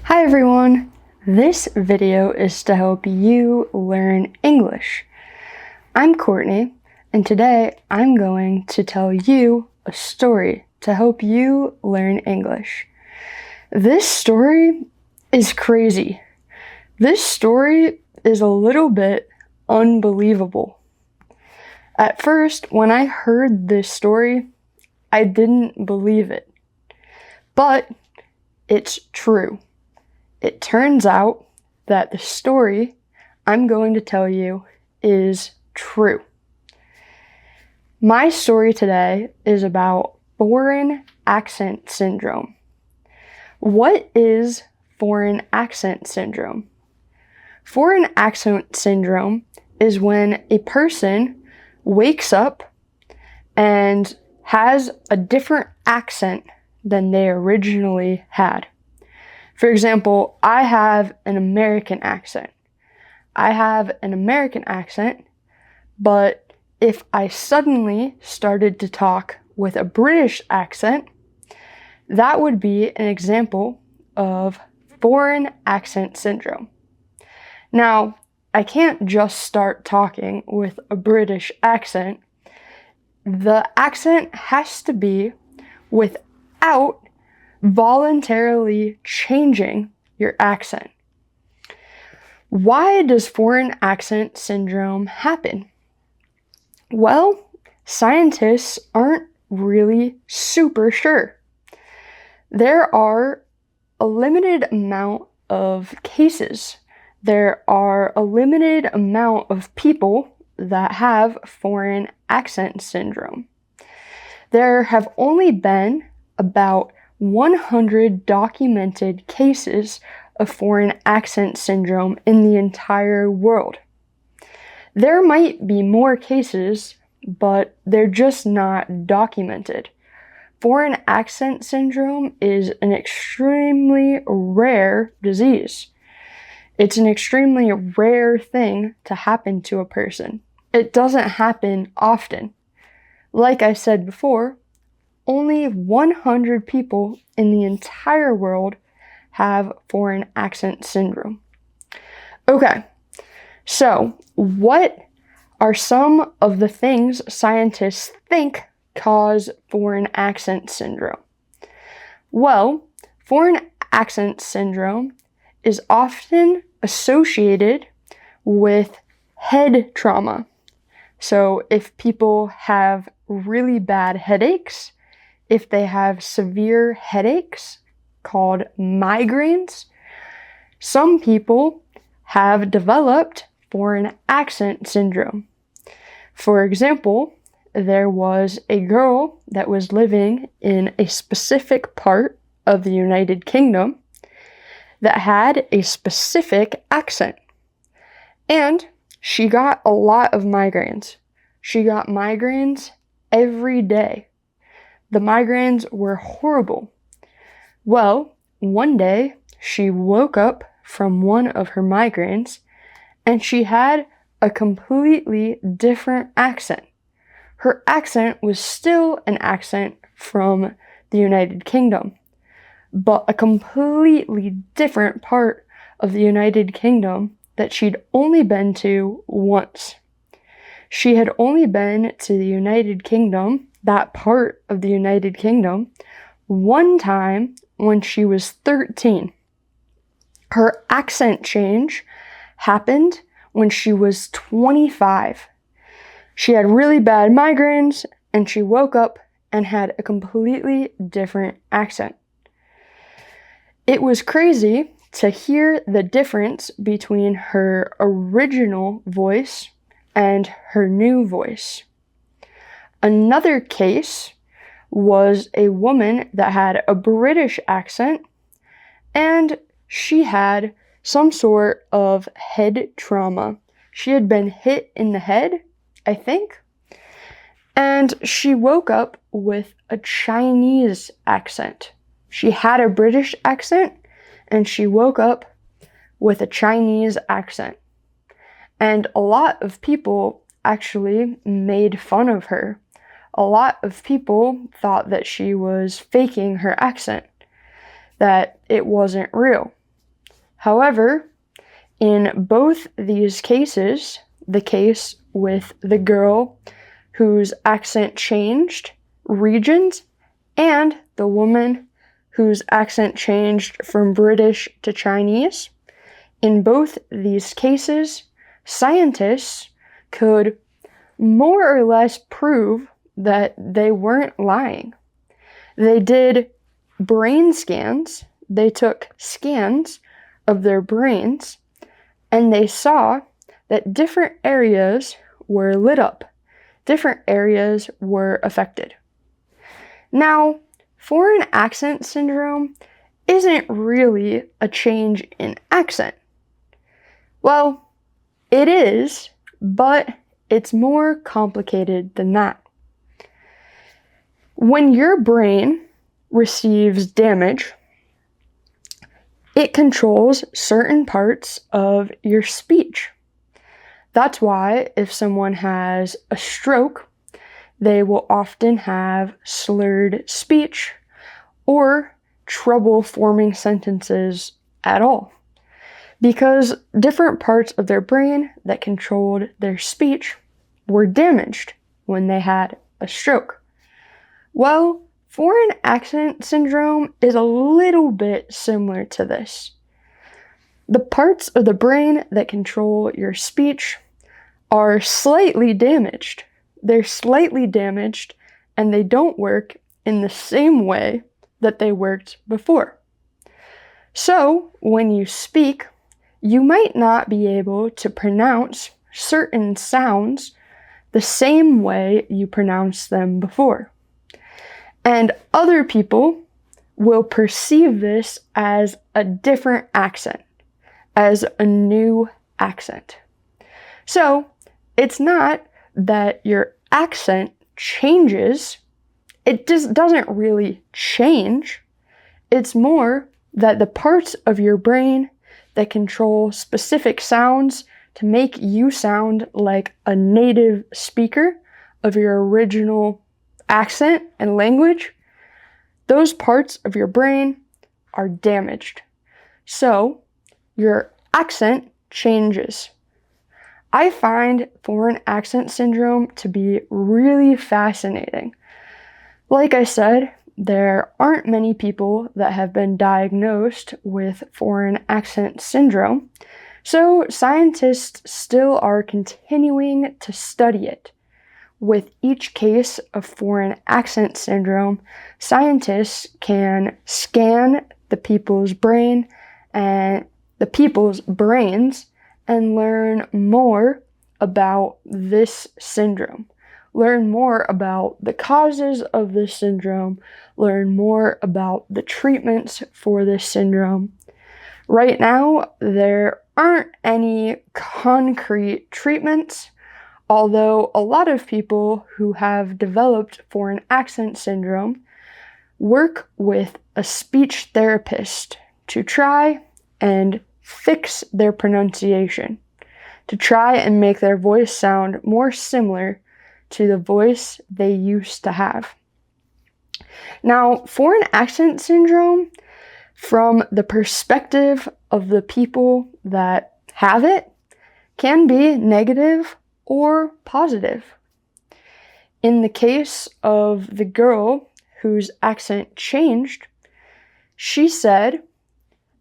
Hi everyone! This video is to help you learn English. I'm Courtney, and today I'm going to tell you a story to help you learn English. This story is crazy. This story is a little bit unbelievable. At first, when I heard this story, I didn't believe it. But it's true. It turns out that the story I'm going to tell you is true. My story today is about foreign accent syndrome. What is foreign accent syndrome? Foreign accent syndrome is when a person wakes up and has a different accent than they originally had. For example, I have an American accent. But if I suddenly started to talk with a British accent, that would be an example of foreign accent syndrome. Now, I can't just start talking with a British accent. The accent has to be without voluntarily changing your accent. Why does foreign accent syndrome happen? Well, scientists aren't really super sure. There are a limited amount of cases. There are a limited amount of people that have foreign accent syndrome. There have only been about 100 documented cases of foreign accent syndrome in the entire world. There might be more cases, but they're just not documented. Foreign accent syndrome is an extremely rare disease. It's an extremely rare thing to happen to a person. It doesn't happen often. Like I said before, only 100 people in the entire world have foreign accent syndrome. Okay, so what are some of the things scientists think cause foreign accent syndrome? Well, foreign accent syndrome is often associated with head trauma. So if people have really bad headaches, if they have severe headaches called migraines, some people have developed foreign accent syndrome. For example, there was a girl that was living in a specific part of the United Kingdom that had a specific accent. And she got a lot of migraines. She got migraines every day. The migraines were horrible. Well, one day she woke up from one of her migraines and she had a completely different accent. Her accent was still an accent from the United Kingdom, but a completely different part of the United Kingdom that she'd only been to once. She had only been to the United Kingdom, that part of the United Kingdom, one time when she was 13. Her accent change happened when she was 25. She had really bad migraines and she woke up and had a completely different accent. It was crazy to hear the difference between her original voice and her new voice. Another case was a woman that had a British accent and she had some sort of head trauma. She had been hit in the head, I think, and she woke up with a Chinese accent. She had a British accent and she woke up with a Chinese accent. And a lot of people actually made fun of her. A lot of people thought that she was faking her accent, that it wasn't real. However, in both these cases, the case with the girl whose accent changed regions and the woman whose accent changed from British to Chinese, in both these cases, scientists could more or less prove that they weren't lying. They did brain scans. They took scans of their brains, and they saw that different areas were lit up, different areas were affected. Now, foreign accent syndrome isn't really a change in accent. Well, it is, but it's more complicated than that. When your brain receives damage, it controls certain parts of your speech. That's why if someone has a stroke, they will often have slurred speech or trouble forming sentences at all, because different parts of their brain that controlled their speech were damaged when they had a stroke. Well, foreign accent syndrome is a little bit similar to this. The parts of the brain that control your speech are slightly damaged. They're slightly damaged, and they don't work in the same way that they worked before. So, when you speak, you might not be able to pronounce certain sounds the same way you pronounced them before. And other people will perceive this as a different accent, as a new accent. So, it's not that your accent changes. It just doesn't really change. It's more that the parts of your brain that control specific sounds to make you sound like a native speaker of your original accent and language, those parts of your brain are damaged. So, your accent changes. I find foreign accent syndrome to be really fascinating. Like I said, there aren't many people that have been diagnosed with foreign accent syndrome, so scientists still are continuing to study it. With each case of foreign accent syndrome, scientists can scan the people's brains and learn more about this syndrome. Learn more about the causes of this syndrome, learn more about the treatments for this syndrome. Right now, there aren't any concrete treatments, although a lot of people who have developed foreign accent syndrome work with a speech therapist to try and fix their pronunciation, to try and make their voice sound more similar to the voice they used to have. Now, foreign accent syndrome, from the perspective of the people that have it, can be negative or positive. In the case of the girl whose accent changed, she said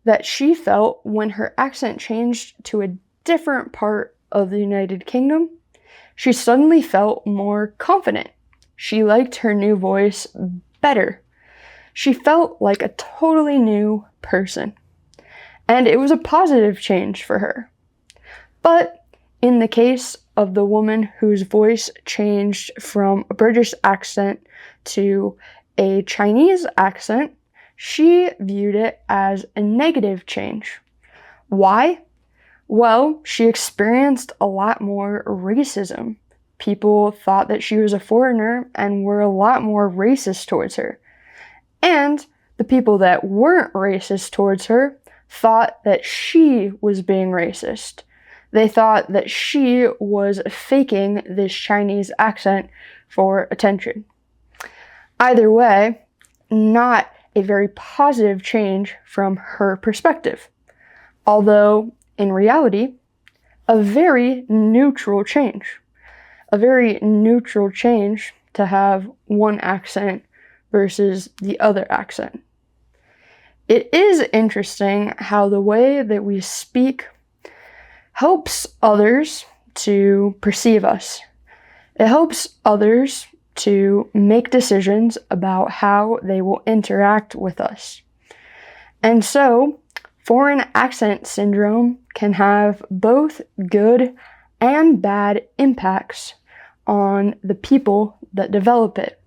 that she felt when her accent changed to a different part of the United Kingdom, she suddenly felt more confident. She liked her new voice better. She felt like a totally new person. And it was a positive change for her. But in the case of the woman whose voice changed from a British accent to a Chinese accent, she viewed it as a negative change. Why? Well, she experienced a lot more racism. People thought that she was a foreigner and were a lot more racist towards her. And the people that weren't racist towards her thought that she was being racist. They thought that she was faking this Chinese accent for attention. Either way, not a very positive change from her perspective. although in reality, a very neutral change. A very neutral change to have one accent versus the other accent. It is interesting how the way that we speak helps others to perceive us. It helps others to make decisions about how they will interact with us. And so, foreign accent syndrome can have both good and bad impacts on the people that develop it.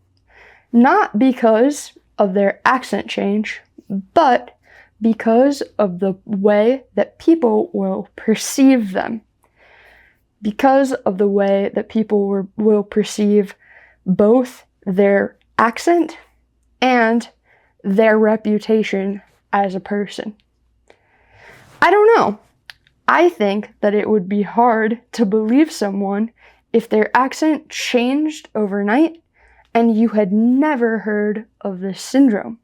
Not because of their accent change, but because of the way that people will perceive them. Because of the way that people will perceive both their accent and their reputation as a person. I don't know. I think that it would be hard to believe someone if their accent changed overnight and you had never heard of this syndrome.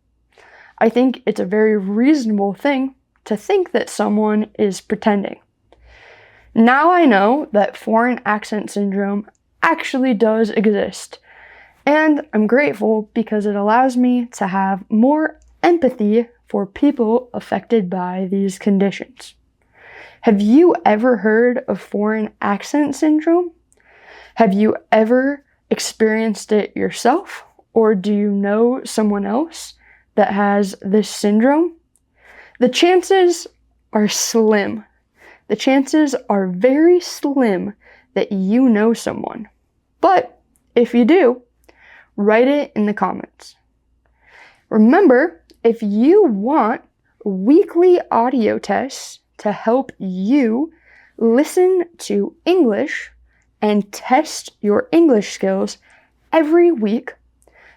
I think it's a very reasonable thing to think that someone is pretending. Now I know that foreign accent syndrome actually does exist, and I'm grateful because it allows me to have more empathy for people affected by these conditions. Have you ever heard of foreign accent syndrome? Have you ever experienced it yourself, or do you know someone else that has this syndrome? The chances are slim. The chances are very slim that you know someone. But if you do, write it in the comments. Remember, if you want weekly audio tests to help you listen to English and test your English skills every week,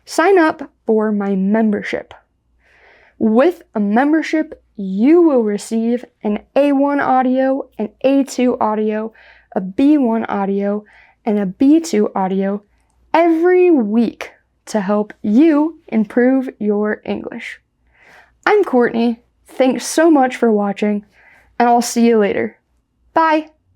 sign up for my membership. With a membership, you will receive an A1 audio, an A2 audio, a B1 audio, and a B2 audio every week to help you improve your English. I'm Courtney. Thanks so much for watching, and I'll see you later. Bye!